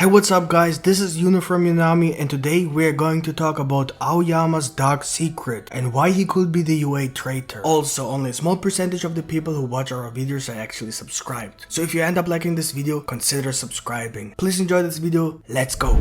Hey, what's up guys, this is Yuna from Unami and today we're going to talk about Aoyama's dark secret and why he could be the U.A Traitor. Also, only a small percentage of the people who watch our videos are actually subscribed. So if you end up liking this video, consider subscribing. Please enjoy this video, let's go!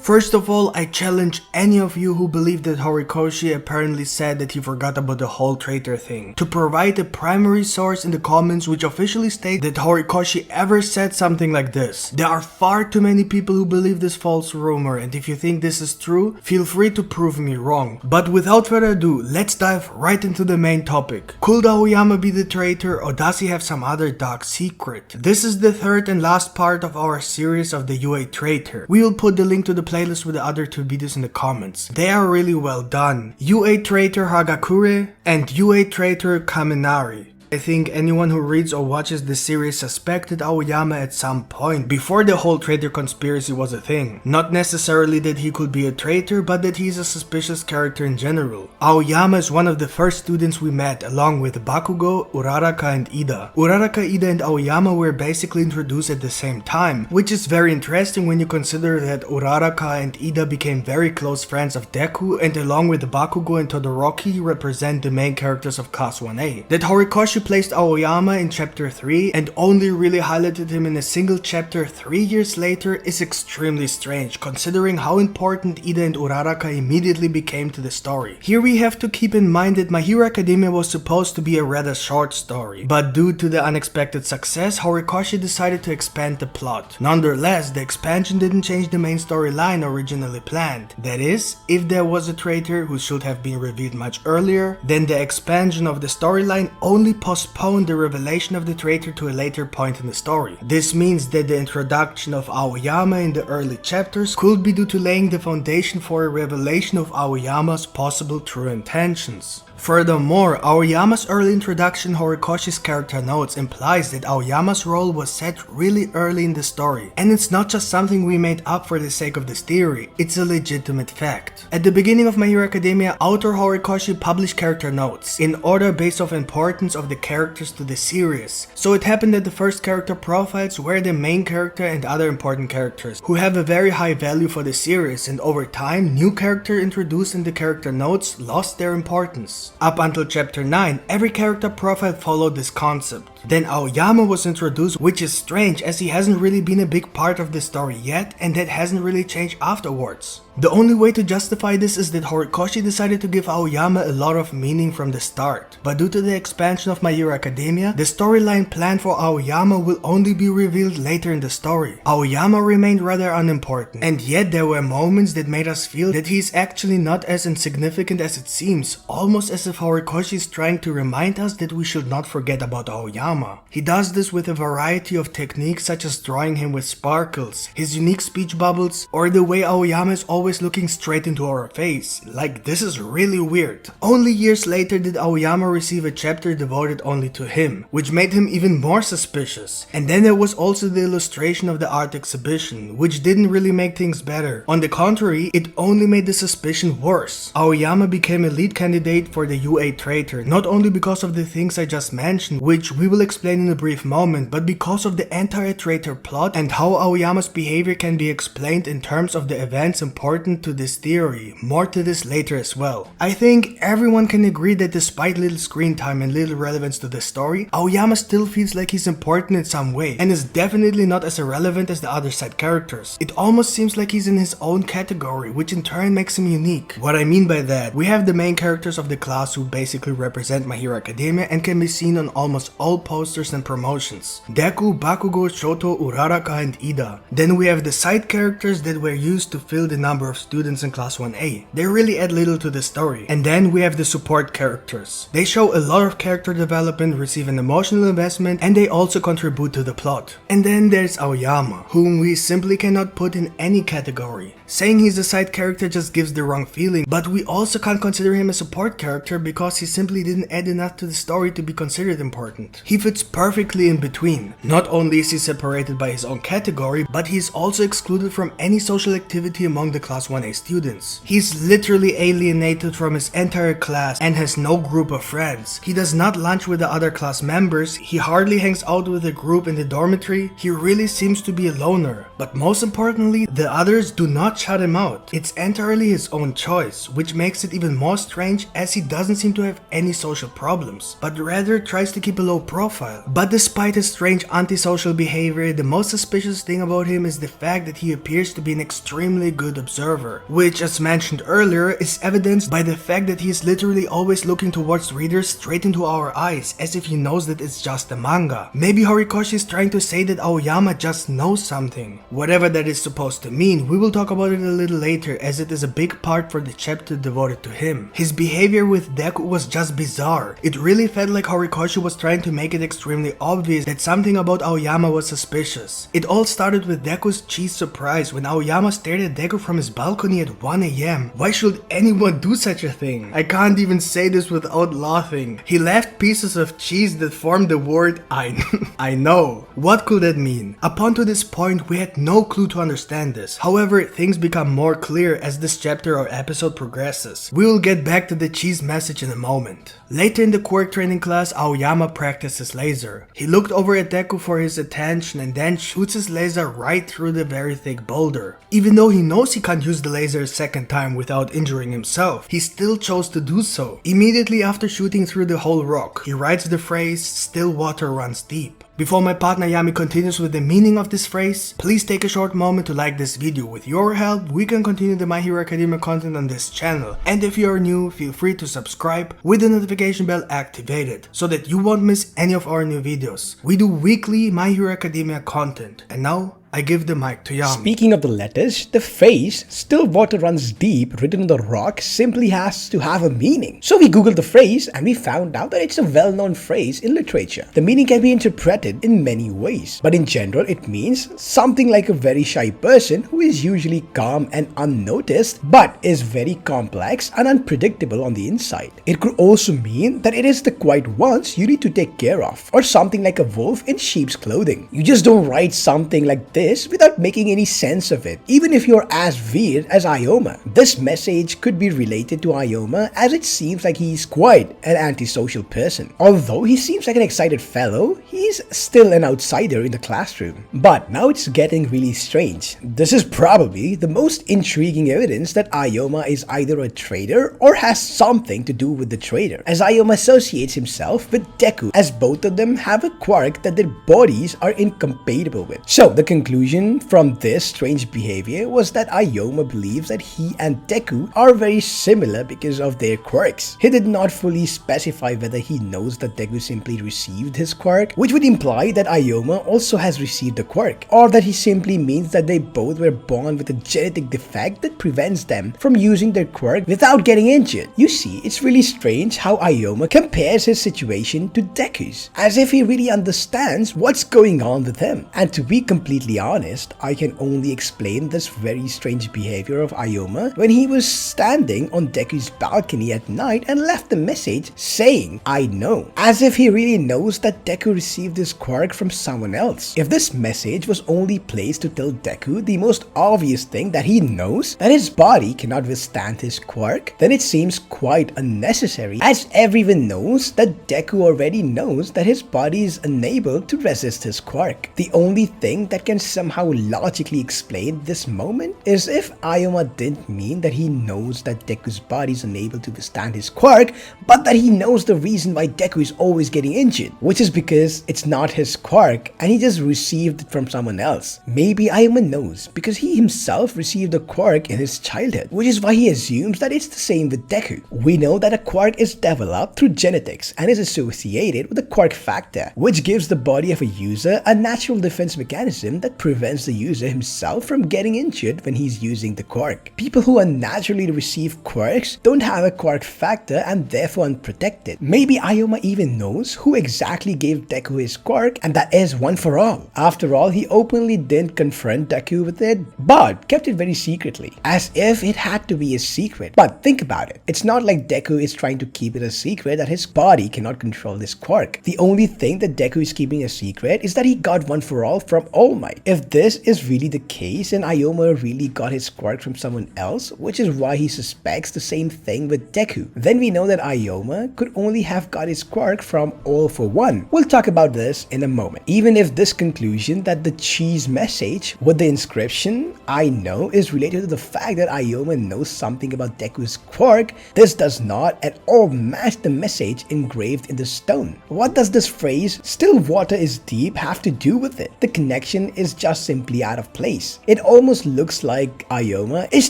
First of all, I challenge any of you who believe that Horikoshi apparently said that he forgot about the whole traitor thing to provide a primary source in the comments which officially state that Horikoshi ever said something like this. There are far too many people who believe this false rumor, and if you think this is true, feel free to prove me wrong. But without further ado, let's dive right into the main topic. Could Aoyama be the traitor, or does he have some other dark secret? This is the third and last part of our series of the U.A Traitor. We will put the link to the playlist with the other two videos in the comments. They are really well done. U.A Traitor Hagakure and U.A Traitor Kaminari. I think anyone who reads or watches this series suspected Aoyama at some point before the whole traitor conspiracy was a thing. Not necessarily that he could be a traitor, but that he is a suspicious character in general. Aoyama is one of the first students we met, along with Bakugo, Uraraka and Ida. Uraraka, Ida and Aoyama were basically introduced at the same time, which is very interesting when you consider that Uraraka and Ida became very close friends of Deku, and along with Bakugo and Todoroki represent the main characters of Class 1A. That Horikoshi placed Aoyama in chapter 3 and only really highlighted him in a single chapter 3 years later is extremely strange, considering how important Ida and Uraraka immediately became to the story. Here we have to keep in mind that My Hero Academia was supposed to be a rather short story, but due to the unexpected success, Horikoshi decided to expand the plot. Nonetheless, the expansion didn't change the main storyline originally planned. That is, if there was a traitor who should have been revealed much earlier, then the expansion of the storyline only postponed the revelation of the traitor to a later point in the story. This means that the introduction of Aoyama in the early chapters could be due to laying the foundation for a revelation of Aoyama's possible true intentions. Furthermore, Aoyama's early introduction Horikoshi's character notes implies that Aoyama's role was set really early in the story, and it's not just something we made up for the sake of this theory, it's a legitimate fact. At the beginning of My Hero Academia, author Horikoshi published character notes, in order based off importance of the characters to the series. So it happened that the first character profiles were the main character and other important characters, who have a very high value for the series, and over time, new characters introduced in the character notes lost their importance. Up until chapter 9, every character profile followed this concept. Then Aoyama was introduced, which is strange as he hasn't really been a big part of the story yet, and that hasn't really changed afterwards. The only way to justify this is that Horikoshi decided to give Aoyama a lot of meaning from the start. But due to the expansion of My Hero Academia, the storyline planned for Aoyama will only be revealed later in the story. Aoyama remained rather unimportant, and yet there were moments that made us feel that he is actually not as insignificant as it seems, almost as if Horikoshi is trying to remind us that we should not forget about Aoyama. He does this with a variety of techniques such as drawing him with sparkles, his unique speech bubbles, or the way Aoyama is always looking straight into our face. Like, this is really weird. Only years later did Aoyama receive a chapter devoted only to him, which made him even more suspicious. And then there was also the illustration of the art exhibition, which didn't really make things better. On the contrary, it only made the suspicion worse. Aoyama became a lead candidate for the U.A Traitor, not only because of the things I just mentioned, which we will explain in a brief moment, but because of the entire traitor plot and how Aoyama's behavior can be explained in terms of the events important to this theory. More to this later as well. I think everyone can agree that despite little screen time and little relevance to the story, Aoyama still feels like he's important in some way, and is definitely not as irrelevant as the other side characters. It almost seems like he's in his own category, which in turn makes him unique. What I mean by that, we have the main characters of the class who basically represent My Hero Academia and can be seen on almost all posters and promotions. Deku, Bakugo, Shoto, Uraraka and Ida. Then we have the side characters that were used to fill the number of students in class 1A. They really add little to the story. And then we have the support characters. They show a lot of character development, receive an emotional investment, and they also contribute to the plot. And then there's Aoyama, whom we simply cannot put in any category. Saying he's a side character just gives the wrong feeling, but we also can't consider him a support character because he simply didn't add enough to the story to be considered important. He fits perfectly in between. Not only is he separated by his own category, but he is also excluded from any social activity among the Class 1A students. He's literally alienated from his entire class and has no group of friends. He does not lunch with the other class members, he hardly hangs out with the group in the dormitory, he really seems to be a loner. But most importantly, the others do not shut him out. It's entirely his own choice, which makes it even more strange as he doesn't seem to have any social problems, but rather tries to keep a low profile. But despite his strange antisocial behavior, the most suspicious thing about him is the fact that he appears to be an extremely good observer, which, as mentioned earlier, is evidenced by the fact that he is literally always looking towards readers straight into our eyes, as if he knows that it's just a manga. Maybe Horikoshi is trying to say that Aoyama just knows something. Whatever that is supposed to mean, we will talk about it a little later, as it is a big part for the chapter devoted to him. His behavior with Deku was just bizarre. It really felt like Horikoshi was trying to make it extremely obvious that something about Aoyama was suspicious. It all started with Deku's cheese surprise when Aoyama stared at Deku from his balcony at 1 AM. Why should anyone do such a thing? I can't even say this without laughing. He left pieces of cheese that formed the word I know. What could that mean? Up until this point, we had no clue to understand this. However, things become more clear as this chapter or episode progresses. We will get back to the cheese message in a moment. Later in the quirk training class, Aoyama practiced his laser. He looked over at Deku for his attention and then shoots his laser right through the very thick boulder. Even though he knows he can't use the laser a second time without injuring himself, he still chose to do so. Immediately after shooting through the whole rock, he writes the phrase, "Still water runs deep." Before my partner Yami continues with the meaning of this phrase, please take a short moment to like this video. With your help, we can continue the My Hero Academia content on this channel. And if you are new, feel free to subscribe with the notification bell activated, so that you won't miss any of our new videos. We do weekly My Hero Academia content. And now, I give the mic to Yami. Speaking of the letters, the phrase, "Still water runs deep," written on the rock simply has to have a meaning. So we googled the phrase and we found out that it's a well-known phrase in literature. The meaning can be interpreted in many ways, but in general it means something like a very shy person who is usually calm and unnoticed, but is very complex and unpredictable on the inside. It could also mean that it is the quiet ones you need to take care of, or something like a wolf in sheep's clothing. You just don't write something like this without making any sense of it, even if you're as weird as Aoyama. This message could be related to Aoyama, as it seems like he's quite an antisocial person. Although he seems like an excited fellow, he's still an outsider in the classroom. But now it's getting really strange. This is probably the most intriguing evidence that Aoyama is either a traitor or has something to do with the traitor, as Aoyama associates himself with Deku, as both of them have a quirk that their bodies are incompatible with. So the conclusion from this strange behavior was that Aoyama believes that he and Deku are very similar because of their quirks. He did not fully specify whether he knows that Deku simply received his quirk, which would imply that Aoyama also has received a quirk, or that he simply means that they both were born with a genetic defect that prevents them from using their quirk without getting injured. You see, it's really strange how Aoyama compares his situation to Deku's, as if he really understands what's going on with him. And to be completely honest, I can only explain this very strange behavior of Aoyama when he was standing on Deku's balcony at night and left a message saying, "I know," as if he really knows that Deku received his quirk from someone else. If this message was only placed to tell Deku the most obvious thing that he knows, that his body cannot withstand his quirk, then it seems quite unnecessary, as everyone knows that Deku already knows that his body is unable to resist his quirk. The only thing that can somehow logically explain this moment is if Aoyama didn't mean that he knows that Deku's body is unable to withstand his quirk, but that he knows the reason why Deku is always getting injured, which is because it's not his quirk and he just received it from someone else. Maybe Aoyama knows because he himself received a quirk in his childhood, which is why he assumes that it's the same with Deku. We know that a quirk is developed through genetics and is associated with the quirk factor, which gives the body of a user a natural defense mechanism that that prevents the user himself from getting injured when he's using the quirk. People who unnaturally receive quirks don't have a quirk factor and therefore unprotected. Maybe Aoyama even knows who exactly gave Deku his quirk, and that is One For All. After all, he openly didn't confront Deku with it, but kept it very secretly, as if it had to be a secret. But think about it. It's not like Deku is trying to keep it a secret that his body cannot control this quirk. The only thing that Deku is keeping a secret is that he got One For All from All Might. If this is really the case and Aoyama really got his quirk from someone else, which is why he suspects the same thing with Deku, then we know that Aoyama could only have got his quirk from All For One. We'll talk about this in a moment. Even if this conclusion that the cheese message with the inscription I know is related to the fact that Aoyama knows something about Deku's quirk, this does not at all match the message engraved in the stone. What does this phrase, "still water is deep," have to do with it? The connection is just simply out of place. It almost looks like Aoyama is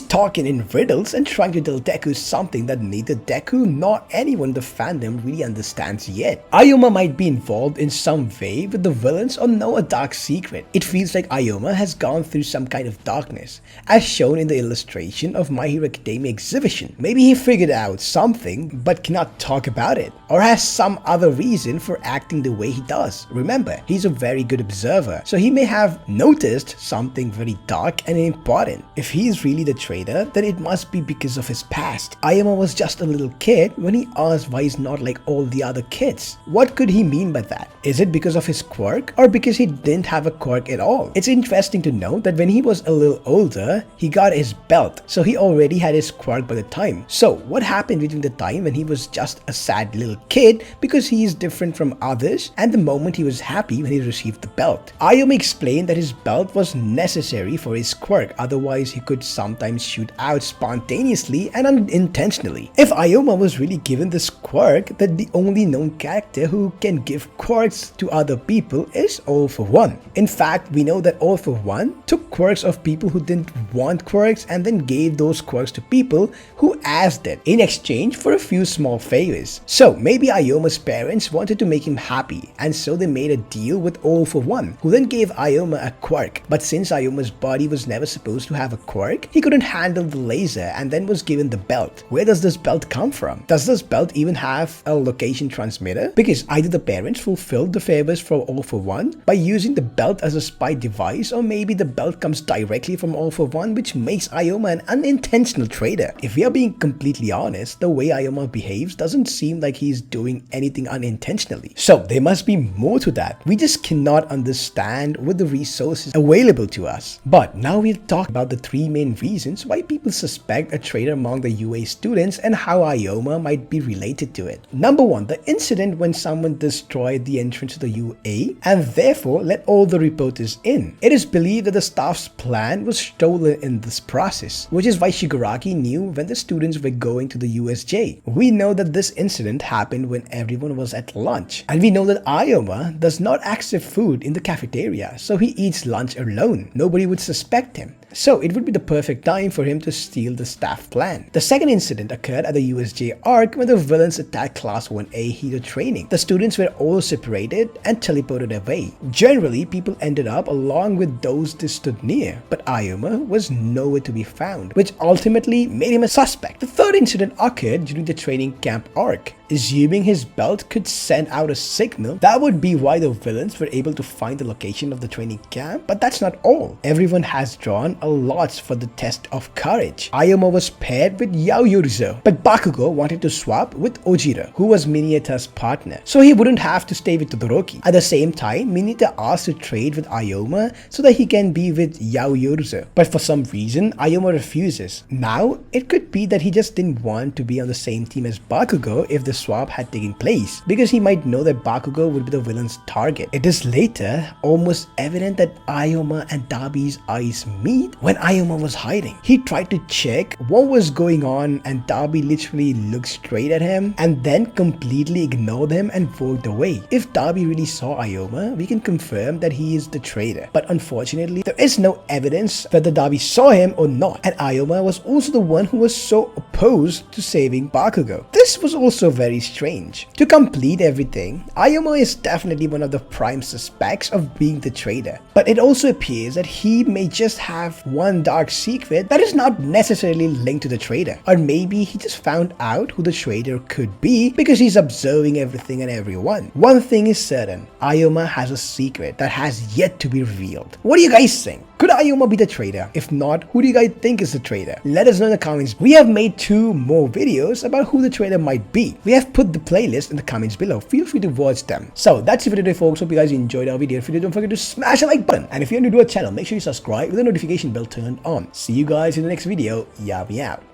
talking in riddles and trying to tell Deku something that neither Deku nor anyone in the fandom really understands yet. Aoyama might be involved in some way with the villains or know a dark secret. It feels like Aoyama has gone through some kind of darkness, as shown in the illustration of My Hero Academia exhibition. Maybe he figured out something but cannot talk about it, or has some other reason for acting the way he does. Remember, he's a very good observer, so he may have noticed something very dark and important. If he is really the traitor, then it must be because of his past. Aoyama was just a little kid when he asked why he's not like all the other kids. What could he mean by that? Is it because of his quirk, or because he didn't have a quirk at all? It's interesting to note that when he was a little older, he got his belt, so he already had his quirk by the time. So what happened between the time when he was just a sad little kid because he is different from others, and the moment he was happy when he received the belt? Aoyama explained that his belt was necessary for his quirk, otherwise he could sometimes shoot out spontaneously and unintentionally. If Aoyama was really given this quirk, then the only known character who can give quirks to other people is All For One. In fact, we know that All For One took quirks of people who didn't want quirks and then gave those quirks to people who asked it in exchange for a few small favors. So maybe Aoyama's parents wanted to make him happy, and so they made a deal with All For One, who then gave Aoyama a quirk. But since Aoyama's body was never supposed to have a quirk, he couldn't handle the laser and then was given the belt. Where does this belt come from? Does this belt even have a location transmitter? Because either the parents fulfilled the favors for All For One by using the belt as a spy device, or maybe the belt comes directly from All For One, which makes Aoyama an unintentional traitor. If we are being completely honest, the way Aoyama behaves doesn't seem like he's doing anything unintentionally. So there must be more to that. We just cannot understand with the resources available to us. But now we'll talk about the three main reasons why people suspect a traitor among the UA students and how Aoyama might be related to it. Number one, the incident when someone destroyed the entrance to the UA and therefore let all the reporters in. It is believed that the staff's plan was stolen in this process, which is why Shigaraki knew when the students were going to the USJ. We know that this incident happened when everyone was at lunch, and we know that Aoyama does not accept food in the cafeteria, so he eats lunch alone. Nobody would suspect him. So it would be the perfect time for him to steal the staff plan. The second incident occurred at the USJ arc when the villains attacked Class 1A Hero Training. The students were all separated and teleported away. Generally, people ended up along with those they stood near, but Aoyama was nowhere to be found, which ultimately made him a suspect. The third incident occurred during the training camp arc. Assuming his belt could send out a signal, that would be why the villains were able to find the location of the training camp, but that's not all. Everyone has drawn a lot for the test of courage. Aoyama was paired with Yaoyorozu, but Bakugo wanted to swap with Ojiro, who was Mineta's partner, so he wouldn't have to stay with Todoroki. At the same time, Mineta asked to trade with Aoyama so that he can be with Yaoyorozu, but for some reason, Aoyama refuses. Now, it could be that he just didn't want to be on the same team as Bakugo if the swap had taken place, because he might know that Bakugo would be the villain's target. It is later almost evident that Aoyama and Dabi's eyes meet moment when Aoyama was hiding. He tried to check what was going on and Darby literally looked straight at him and then completely ignored him and walked away. If Darby really saw Aoyama, we can confirm that he is the traitor. But unfortunately, there is no evidence whether Darby saw him or not, and Aoyama was also the one who was so opposed to saving Bakugo. This was also very strange. To complete everything, Aoyama is definitely one of the prime suspects of being the traitor, but it also appears that he may just have one dark secret that is not necessarily linked to the traitor, or maybe he just found out who the traitor could be because he's observing everything and everyone. One thing is certain, Aoyama has a secret that has yet to be revealed. What do you guys think? Could Aoyama be the traitor? If not, who do you guys think is the traitor? Let us know in the comments. We have made 2 more videos about who the traitor might be. We have put the playlist in the comments below. Feel free to watch them. So that's it for today, folks. Hope you guys enjoyed our video. If you did, don't forget to smash the like button. And if you're new to our channel, make sure you subscribe with the notification bell turned on. See you guys in the next video. Yabi out.